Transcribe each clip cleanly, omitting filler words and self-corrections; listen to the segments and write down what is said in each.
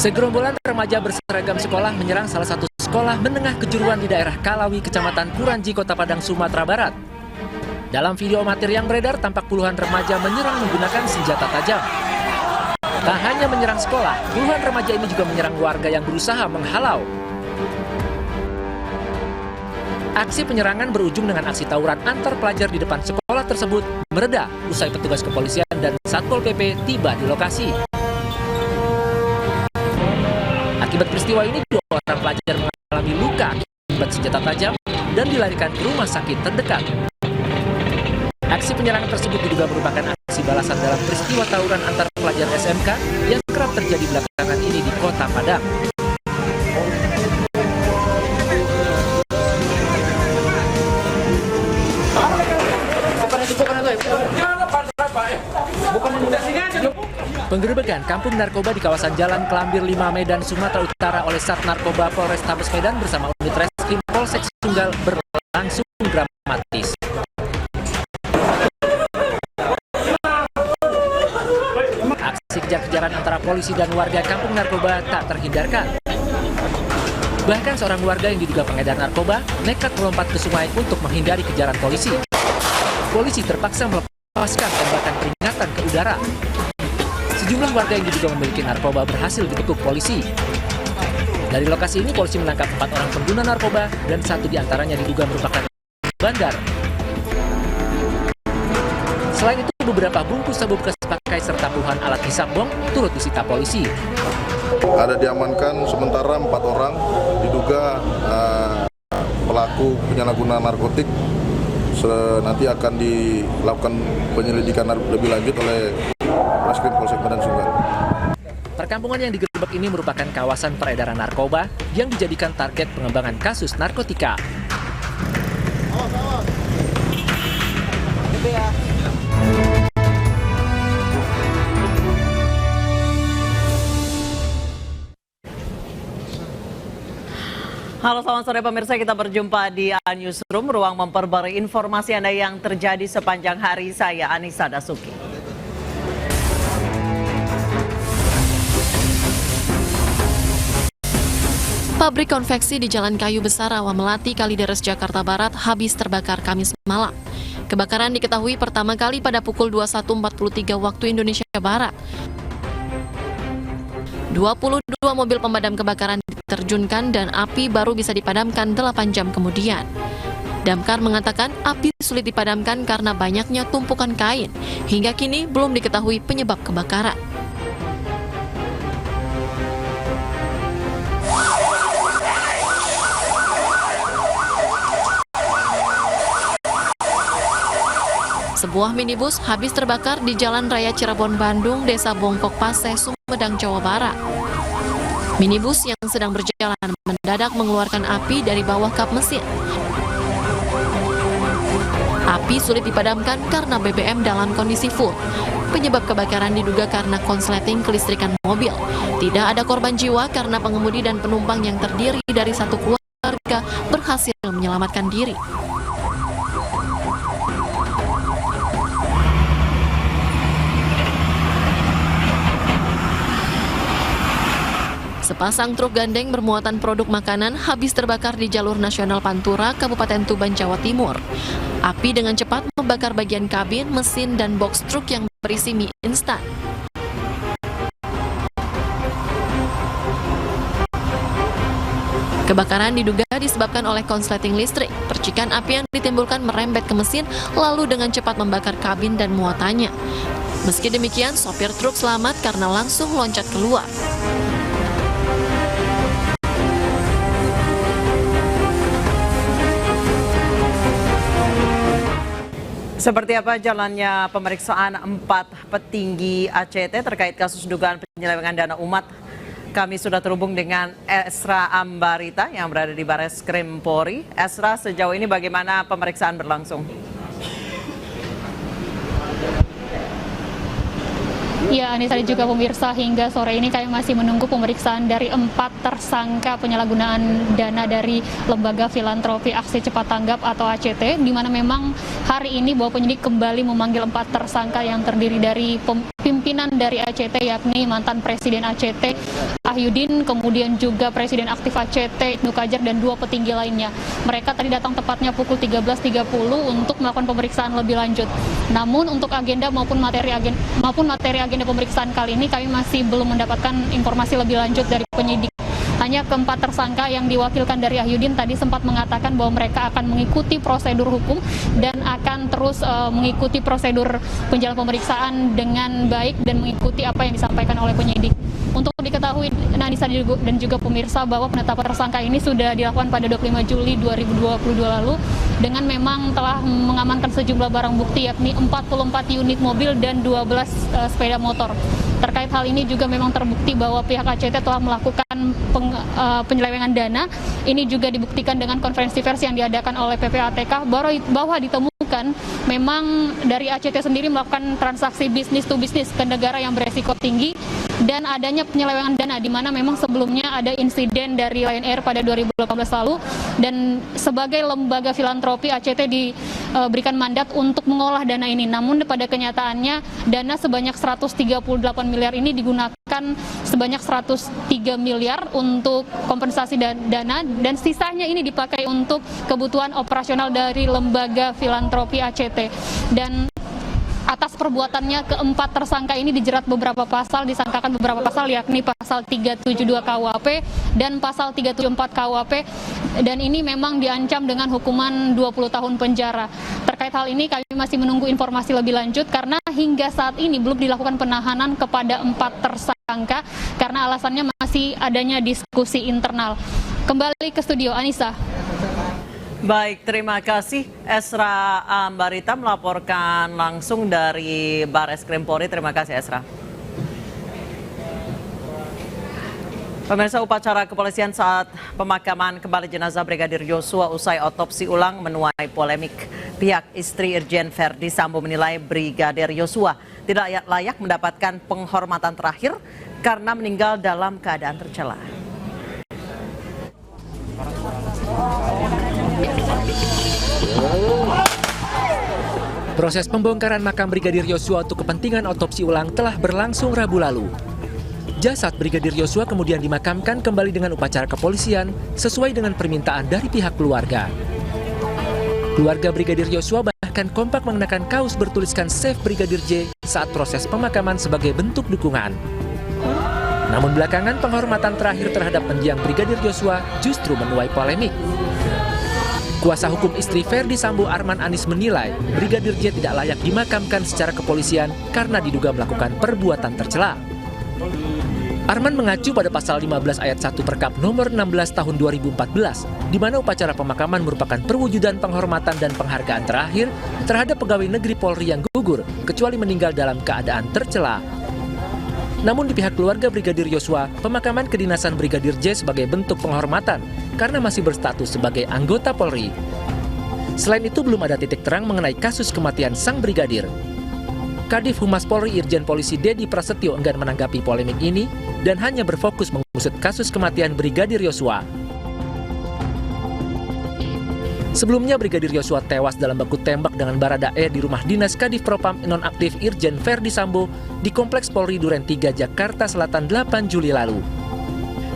Segerombolan remaja berseragam sekolah menyerang salah satu sekolah menengah kejuruan di daerah Kalawi, Kecamatan Kuranji, Kota Padang, Sumatera Barat. Dalam video amatir yang beredar, tampak puluhan remaja menyerang menggunakan senjata tajam. Tak hanya menyerang sekolah, puluhan remaja ini juga menyerang warga yang berusaha menghalau. Aksi penyerangan berujung dengan aksi tawuran antar pelajar di depan sekolah tersebut mereda usai petugas kepolisian dan Satpol PP tiba di lokasi. Akibat peristiwa ini, 2 orang pelajar mengalami luka akibat senjata tajam dan dilarikan ke rumah sakit terdekat. Aksi penyerangan tersebut diduga merupakan aksi balasan dalam peristiwa tawuran antar pelajar SMK yang kerap terjadi belakangan ini di Kota Padang. Penggerebekan kampung narkoba di kawasan Jalan Kelambir 5 Medan, Sumatera Utara oleh Sat Narkoba Polrestabes Medan bersama unit Reskrim Polsek Sunggal berlangsung dramatis. Aksi kejar-kejaran antara polisi dan warga kampung narkoba tak terhindarkan. Bahkan seorang warga yang diduga pengedar narkoba nekat melompat ke sungai untuk menghindari kejaran polisi. Polisi terpaksa melepaskan tembakan peringatan ke udara. Sejumlah warga yang diduga memiliki narkoba berhasil dibekuk polisi. Dari lokasi ini, polisi menangkap 4 orang pengguna narkoba dan 1 diantaranya diduga merupakan bandar. Selain itu, beberapa bungkus sabu bekas pakai serta puluhan alat hisap bom turut disita polisi. Ada diamankan sementara 4 orang diduga pelaku penyalahgunaan narkotik. Nanti akan dilakukan penyelidikan lebih lanjut oleh Reskrim Polsek Medan Sunggal. Perkampungan yang digerebek ini merupakan kawasan peredaran narkoba yang dijadikan target pengembangan kasus narkotika. Halo, selamat sore pemirsa, kita berjumpa di Newsroom, ruang memperbarui informasi Anda yang terjadi sepanjang hari. Saya Anissa Dasuki. Pabrik konveksi di Jalan Kayu Besar, Rawa Melati, Kalideres, Jakarta Barat habis terbakar Kamis malam. Kebakaran diketahui pertama kali pada pukul 21.43 waktu Indonesia Barat. 22 mobil pemadam kebakaran diterjunkan dan api baru bisa dipadamkan 8 jam kemudian. Damkar mengatakan api sulit dipadamkan karena banyaknya tumpukan kain. Hingga kini belum diketahui penyebab kebakaran. Sebuah minibus habis terbakar di Jalan Raya Cirebon, Bandung, Desa Bongkok Pase, Sumedang, Jawa Barat. Minibus yang sedang berjalan mendadak mengeluarkan api dari bawah kap mesin. Api sulit dipadamkan karena BBM dalam kondisi full. Penyebab kebakaran diduga karena konsleting kelistrikan mobil. Tidak ada korban jiwa karena pengemudi dan penumpang yang terdiri dari 1 keluarga berhasil menyelamatkan diri. Sepasang truk gandeng bermuatan produk makanan habis terbakar di jalur nasional Pantura, Kabupaten Tuban, Jawa Timur. Api dengan cepat membakar bagian kabin, mesin, dan box truk yang berisi mie instan. Kebakaran diduga disebabkan oleh konsleting listrik. Percikan api yang ditimbulkan merembet ke mesin, lalu dengan cepat membakar kabin dan muatannya. Meski demikian, sopir truk selamat karena langsung loncat keluar. Seperti apa jalannya pemeriksaan 4 petinggi ACT terkait kasus dugaan penyelewengan dana umat? Kami sudah terhubung dengan Esra Ambarita yang berada di Bareskrim Polri. Esra, sejauh ini bagaimana pemeriksaan berlangsung? Ya, Anissa dan juga pemirsa, hingga sore ini kami masih menunggu pemeriksaan dari 4 tersangka penyalahgunaan dana dari Lembaga Filantropi Aksi Cepat Tanggap atau ACT, di mana memang hari ini bahwa penyidik kembali memanggil 4 tersangka yang terdiri dari pimpinan dari ACT, yakni mantan Presiden ACT Ahyudin, kemudian juga Presiden aktif ACT Ibnu Kajar, dan 2 petinggi lainnya. Mereka tadi datang tepatnya pukul 13.30 untuk melakukan pemeriksaan lebih lanjut. Namun untuk agenda maupun materi agenda pemeriksaan kali ini kami masih belum mendapatkan informasi lebih lanjut dari penyidik. Hanya keempat tersangka yang diwakilkan dari Ahyudin tadi sempat mengatakan bahwa mereka akan mengikuti prosedur hukum dan akan terus mengikuti prosedur penjalan pemeriksaan dengan baik dan mengikuti apa yang disampaikan oleh penyidik. Untuk diketahui Nanisa dan juga pemirsa bahwa penetapan tersangka ini sudah dilakukan pada 25 Juli 2022 lalu dengan memang telah mengamankan sejumlah barang bukti yakni 44 unit mobil dan 12 sepeda motor. Terkait hal ini juga memang terbukti bahwa pihak ACT telah melakukan penyelewengan dana. Ini juga dibuktikan dengan konferensi pers yang diadakan oleh PPATK bahwa ditemukan memang dari ACT sendiri melakukan transaksi bisnis to bisnis ke negara yang beresiko tinggi dan adanya penyelewengan dana di mana memang sebelumnya ada insiden dari Lion Air pada 2018 lalu, dan sebagai lembaga filantropi ACT diberikan mandat untuk mengolah dana ini. Namun pada kenyataannya dana sebanyak 138 miliar ini digunakan sebanyak 103 miliar untuk kompensasi dana, dan sisanya ini dipakai untuk kebutuhan operasional dari lembaga filantropi ACT. Dan atas perbuatannya keempat tersangka ini dijerat beberapa pasal, disangkakan beberapa pasal yakni pasal 372 KUHP dan pasal 374 KUHP, dan ini memang diancam dengan hukuman 20 tahun penjara. Terkait hal ini kami masih menunggu informasi lebih lanjut karena hingga saat ini belum dilakukan penahanan kepada 4 tersangka karena alasannya masih adanya diskusi internal. Kembali ke studio, Anissa. Baik, terima kasih Esra Ambarita melaporkan langsung dari Barreskrim Polri. Terima kasih Esra. Pemirsa, upacara kepolisian saat pemakaman kembali jenazah Brigadir Yosua usai otopsi ulang menuai polemik. Pihak istri Irjen Verdi Sambo menilai Brigadir Yosua tidak layak mendapatkan penghormatan terakhir karena meninggal dalam keadaan tercela. Proses pembongkaran makam Brigadir Yosua untuk kepentingan otopsi ulang telah berlangsung Rabu lalu. Jasad Brigadir Yosua kemudian dimakamkan kembali dengan upacara kepolisian sesuai dengan permintaan dari pihak keluarga. Keluarga Brigadir Yosua bahkan kompak mengenakan kaos bertuliskan Save Brigadir J saat proses pemakaman sebagai bentuk dukungan. Namun belakangan penghormatan terakhir terhadap mendiang Brigadir Yosua justru menuai polemik. Kuasa hukum istri Verdi Sambo Arman Anis menilai Brigadir J tidak layak dimakamkan secara kepolisian karena diduga melakukan perbuatan tercela. Arman mengacu pada pasal 15 ayat 1 Perkap nomor 16 tahun 2014, di mana upacara pemakaman merupakan perwujudan penghormatan dan penghargaan terakhir terhadap pegawai negeri Polri yang gugur kecuali meninggal dalam keadaan tercela. Namun di pihak keluarga Brigadir Yosua, pemakaman kedinasan Brigadir J sebagai bentuk penghormatan karena masih berstatus sebagai anggota Polri. Selain itu belum ada titik terang mengenai kasus kematian sang brigadir. Kadif Humas Polri Irjen Polisi Dedi Prasetyo enggan menanggapi polemik ini dan hanya berfokus mengusut kasus kematian Brigadir Yosua. Sebelumnya Brigadir Yosua tewas dalam baku tembak dengan Baradae di rumah dinas Kadif Propam nonaktif Irjen Verdi Sambo di Kompleks Polri Duren 3 Jakarta Selatan 8 Juli lalu.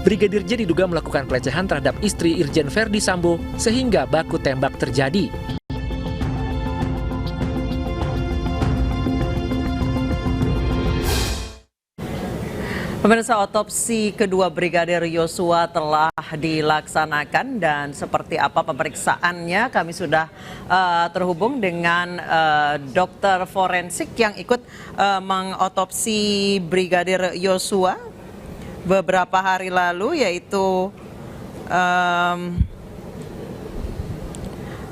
Brigadir J diduga melakukan pelecehan terhadap istri Irjen Verdi Sambo sehingga baku tembak terjadi. Pemirsa, otopsi kedua Brigadir Yosua telah dilaksanakan dan seperti apa pemeriksaannya kami sudah terhubung dengan dokter forensik yang ikut mengotopsi Brigadir Yosua beberapa hari lalu, yaitu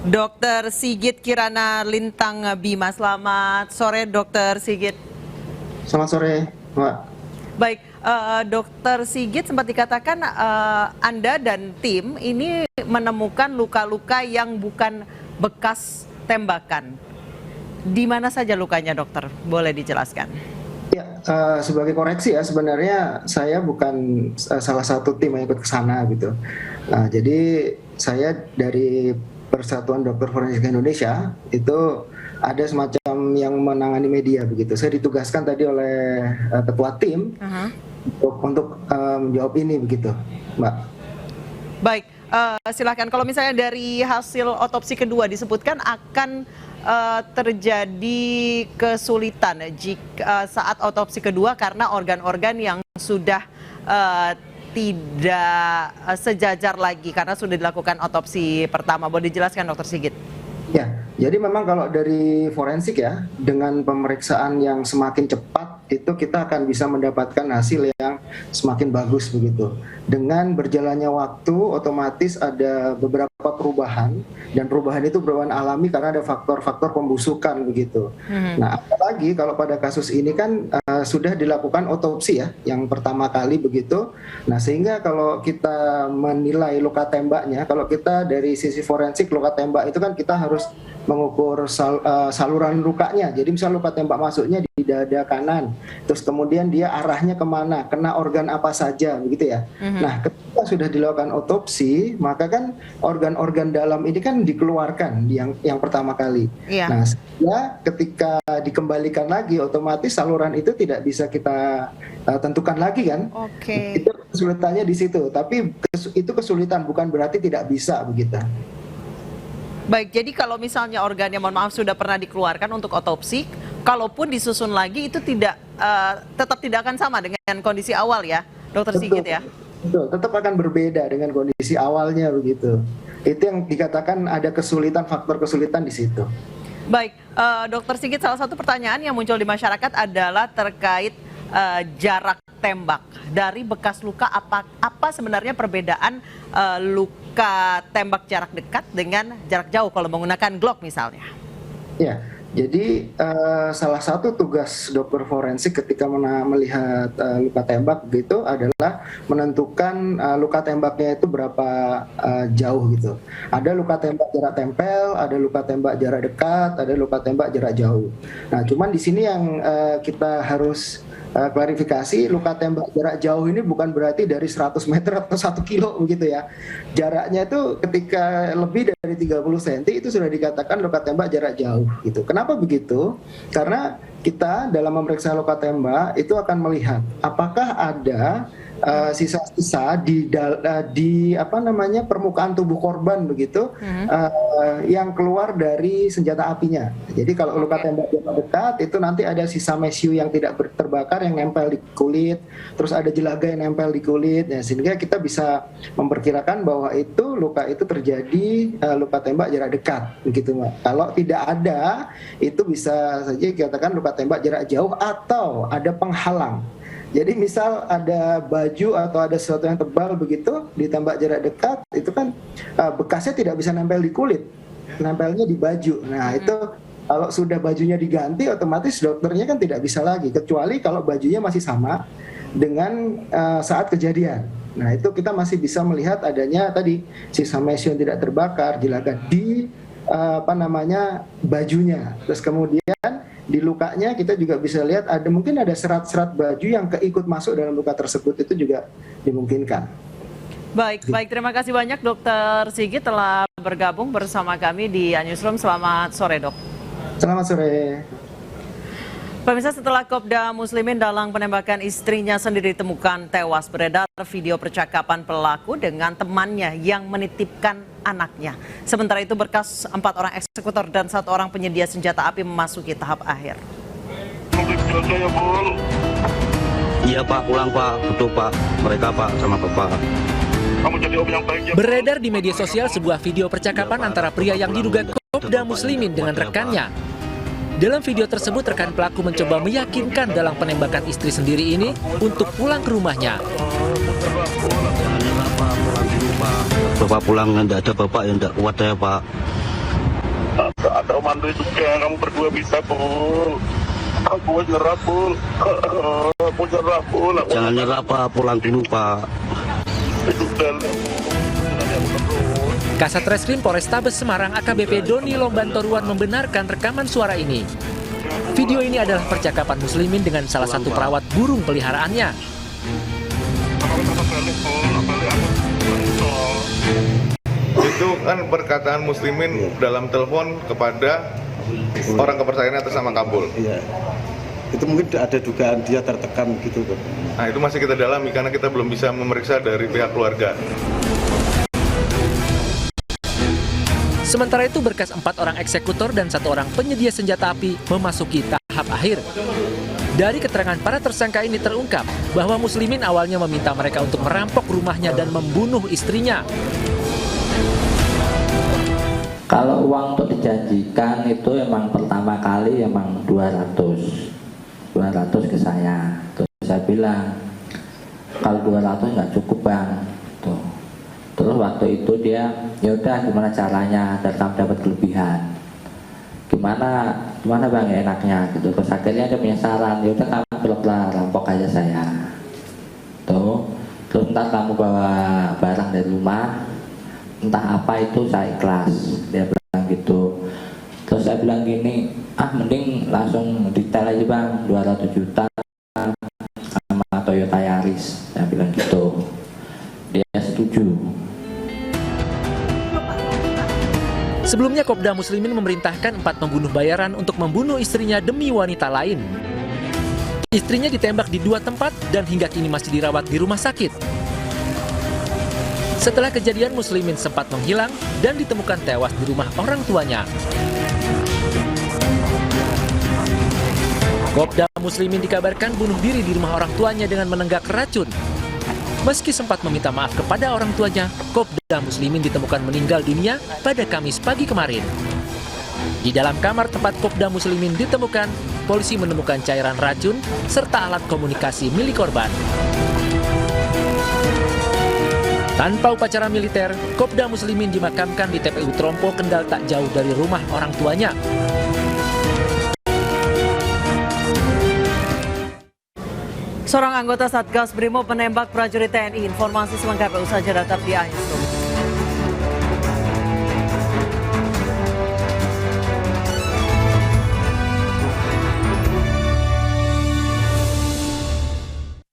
Dr. Sigit Kirana Lintang Bima. Selamat sore Dr. Sigit. Selamat sore, Mbak. Baik, Dokter Sigit, sempat dikatakan Anda dan tim ini menemukan luka-luka yang bukan bekas tembakan. Di mana saja lukanya, dokter? Boleh dijelaskan? Ya, sebagai koreksi ya, sebenarnya saya bukan salah satu tim yang ikut ke sana gitu. Nah, jadi saya dari Persatuan Dokter Forensik Indonesia itu ada semacam yang menangani media begitu. Saya ditugaskan tadi oleh ketua tim untuk menjawab ini begitu, Mbak. Baik, silakan. Kalau misalnya dari hasil otopsi kedua disebutkan akan terjadi kesulitan jika saat otopsi kedua karena organ-organ yang sudah tidak sejajar lagi karena sudah dilakukan otopsi pertama. Boleh dijelaskan, Dr. Sigit? Ya, jadi memang kalau dari forensik ya, dengan pemeriksaan yang semakin cepat itu kita akan bisa mendapatkan hasil yang semakin bagus begitu. Dengan berjalannya waktu otomatis ada beberapa perubahan, dan perubahan itu perubahan alami karena ada faktor-faktor pembusukan begitu. Nah, apalagi kalau pada kasus ini kan sudah dilakukan otopsi ya, yang pertama kali begitu. Nah, sehingga kalau kita menilai luka tembaknya, kalau kita dari sisi forensik luka tembak itu kan kita harus mengukur saluran lukanya. Jadi misal luka tembak masuknya di dada kanan, terus kemudian dia arahnya kemana, kena organ apa saja begitu ya. Nah, ketika sudah dilakukan otopsi, maka kan organ-organ dalam ini kan dikeluarkan yang pertama kali. Nah, sehingga ketika dikembalikan lagi, otomatis saluran itu tidak bisa kita tentukan lagi kan. Itu kesulitannya di situ. Tapi itu kesulitan, bukan berarti tidak bisa begitu. Baik, jadi kalau misalnya organnya, mohon maaf, sudah pernah dikeluarkan untuk otopsi, kalaupun disusun lagi itu tetap tidak akan sama dengan kondisi awal ya, Dokter Sigit ya? Betul, tetap akan berbeda dengan kondisi awalnya begitu. Itu yang dikatakan ada kesulitan, faktor kesulitan di situ. Baik, Dokter Sigit, salah satu pertanyaan yang muncul di masyarakat adalah terkait jarak tembak dari bekas luka. Apa sebenarnya perbedaan luka tembak jarak dekat dengan jarak jauh kalau menggunakan Glock misalnya? Ya, jadi salah satu tugas dokter forensik ketika melihat luka tembak gitu adalah menentukan luka tembaknya itu berapa jauh gitu. Ada luka tembak jarak tempel, ada luka tembak jarak dekat, ada luka tembak jarak jauh. Nah, cuman di sini yang kita harus klarifikasi, luka tembak jarak jauh ini bukan berarti dari 100 meter atau 1 kilo begitu ya. Jaraknya itu ketika lebih dari 30 cm itu sudah dikatakan luka tembak jarak jauh gitu. Kenapa begitu? Karena kita dalam memeriksa luka tembak itu akan melihat apakah ada sisa-sisa di permukaan tubuh korban begitu yang keluar dari senjata apinya. Jadi kalau luka tembak jarak dekat itu nanti ada sisa mesiu yang tidak terbakar yang nempel di kulit, terus ada jelaga yang nempel di kulit, ya, sehingga kita bisa memperkirakan bahwa itu luka itu terjadi luka tembak jarak dekat begitu, Mbak. Kalau tidak ada, itu bisa saja dikatakan luka tembak jarak jauh atau ada penghalang. Jadi misal ada baju atau ada sesuatu yang tebal begitu ditembak jarak dekat, itu kan bekasnya tidak bisa nempel di kulit, nempelnya di baju. Nah itu kalau sudah bajunya diganti, otomatis dokternya kan tidak bisa lagi, kecuali kalau bajunya masih sama dengan saat kejadian. Nah itu kita masih bisa melihat adanya tadi sisa mesiu yang tidak terbakar, jelaga di bajunya. Terus kemudian di lukanya kita juga bisa lihat mungkin ada serat-serat baju yang keikut masuk dalam luka tersebut, itu juga dimungkinkan. Baik, terima kasih banyak Dokter Sigit telah bergabung bersama kami di Newsroom. Selamat sore, Dok. Selamat sore. Pemirsa, setelah Kopda Muslimin dalang penembakan istrinya sendiri ditemukan tewas, beredar video percakapan pelaku dengan temannya yang menitipkan anaknya. Sementara itu berkas 4 orang eksekutor dan 1 orang penyedia senjata api memasuki tahap akhir. Iya Pak, pulang Pak, betul Pak, mereka Pak sama Bapak. Beredar di media sosial sebuah video percakapan antara pria yang diduga Kopda Muslimin dengan rekannya. Dalam video tersebut, rekan pelaku mencoba meyakinkan dalang penembakan istri sendiri ini untuk pulang ke rumahnya. Bapak pulang, tidak ada Bapak yang tidak kuat ya Pak. Ada mantu itu kamu berdua bisa Pul. Aku nyerah Pul. Aku nyerah Pul. Jangan nyerah Pak, pulang dulu Pak. Kasat Reskrim Polrestabes Semarang AKBP Doni Lombantoruan membenarkan rekaman suara ini. Video ini adalah percakapan Muslimin dengan salah satu perawat burung peliharaannya. Itu kan perkataan Muslimin dalam telepon kepada Orang kepercayaannya atas nama Kabul. Iya. Itu mungkin ada dugaan dia tertekan gitu. Nah, itu masih kita dalami karena kita belum bisa memeriksa dari pihak keluarga. Sementara itu berkas 4 orang eksekutor dan 1 orang penyedia senjata api memasuki tahap akhir. Dari keterangan para tersangka ini terungkap bahwa Muslimin awalnya meminta mereka untuk merampok rumahnya dan membunuh istrinya. Kalau uang untuk dijanjikan itu emang pertama kali emang 200 ke saya. Terus saya bilang kalau 200 nggak cukup bang. Tuh. Terus waktu itu dia ya udah gimana caranya dan kamu dapat kelebihan. Gimana bang ya enaknya gitu. Terus akhirnya dia punya saran, ya udah kamu pelak rampok aja saya. Tuh. Terus ntar kamu bawa barang dari rumah, entah apa itu saya ikhlas. Dia bilang gitu. Terus saya bilang gini, mending langsung detail aja bang, 200 juta sama Toyota Yaris. Saya bilang gitu. Dia setuju. Sebelumnya Kopda Muslimin memerintahkan 4 pembunuh bayaran untuk membunuh istrinya demi wanita lain. Istrinya ditembak di 2 tempat dan hingga kini masih dirawat di rumah sakit. Setelah kejadian, Muslimin sempat menghilang dan ditemukan tewas di rumah orang tuanya. Kopda Muslimin dikabarkan bunuh diri di rumah orang tuanya dengan menenggak racun. Meski sempat meminta maaf kepada orang tuanya, Kopda Muslimin ditemukan meninggal dunia pada Kamis pagi kemarin. Di dalam kamar tempat Kopda Muslimin ditemukan, polisi menemukan cairan racun serta alat komunikasi milik korban. Tanpa upacara militer, Kopda Muslimin dimakamkan di TPU Trompo, Kendal tak jauh dari rumah orang tuanya. Seorang anggota Satgas Brimob menembak prajurit TNI. Informasi selengkapnya usai jeda, tetap di Ainus.